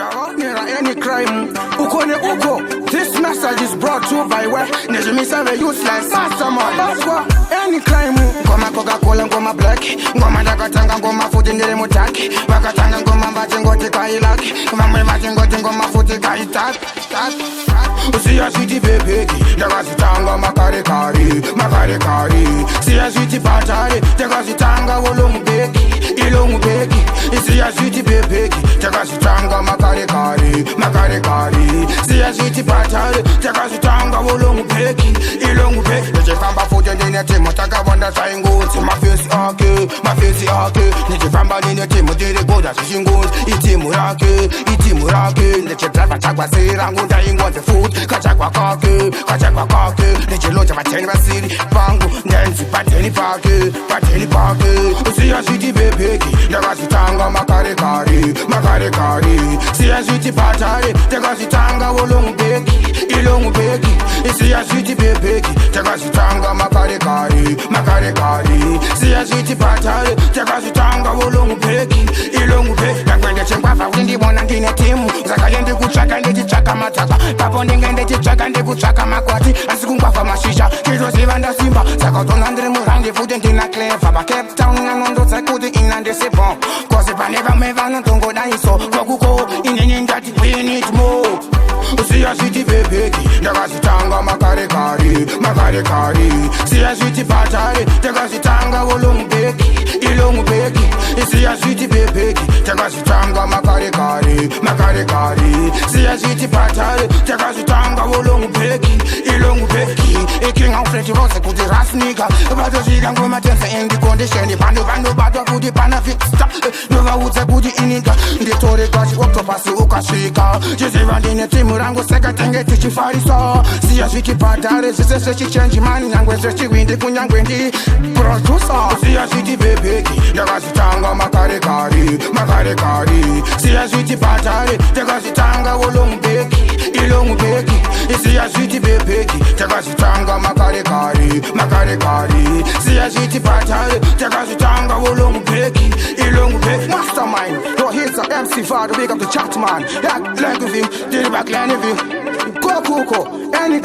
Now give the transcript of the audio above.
Any crime, ukone uko. This message is brought to you by where Nejimi Save useless mastermind. That's why any crime, ngoma Coca-Cola, ngoma black, ngoma dakatanga, ngoma futi ndele mutaki, wakatanga ngoma mbati ngoti kailaki, ngoma mbati ngoti ngoma futi kaitaki. Usiya switi bebeki, ndakazitanga makare kari. Siya switi patari, ndakazitanga wolongu beki, ilongu beki. Siya switi bebeki, ndakazitanga makare kari. Siya switi patari, ndakazitanga wolongu beki, ilongu beki. Nijifamba futi ndine timu, takabonda sainguzi, mafesi ake. Nijifamba ndine timu, dire goda shishinguzi, itimu rake. Nijitrava chakwa sirangu, ndaingozi futi, kachakwa kake. Nijilocha vateni vasiri, pangu, ndenzi pateni pake. Usiya switi bebeki, ndakazitanga makare kari. Siya switi patari, ndakazitanga wolongu beki, ilongu beki. Siya switi bebeki, ndakazitanga makare kari. Siya switi patari, ndakazitanga wolongu beki, ilongu beki. Ndakwende chengwafa ndibona ndine timu, zakayendi kuchaka ndichichaka mataka, papo ndingende chichaka ndikuchaka makwati, asikungwafa mashisha, chizoziva ndasimba, zakatona ndiri murangi futi ndina clever, ba Cape Town nanondo zakuti inandisi bon, kosi paneva mevana tongo daiso, kwakuko inini ndati we need more. Usiya switi bebeki, ndakazitanga makare kari. Siya switi patari, ndakazitanga wolongu beki, ilongu beki. Siya switi bebeki, ndakazitanga makare kari. Siya switi patari, ndakazitanga wolongu beki, ilongu beki. King of Fletty Rose kuti ras nigga, bato zika ngoma tense in the condition, bando bato kuti pana fixta, nova utse kuti inika, nditore kachi octopasi ukashika, jiziva ndine timu rangu seka tenge tichifarisa. Siya switi patari, zise chichange mani nyangwe chiwindi kunyangwendi producer. Siya switi bebeki, ndakazitanga makare kari. Siya switi patari, ndakazitanga wolongu beki, ilongu beki. Siya switi bebeki, ndakazitanga makare kari. Siya switi patari, ndakazitanga wolongu beki, ilongu beki. Mastermind, your hits are MC Vado, big up the chat man. That like of him, did it back line of him. Go, any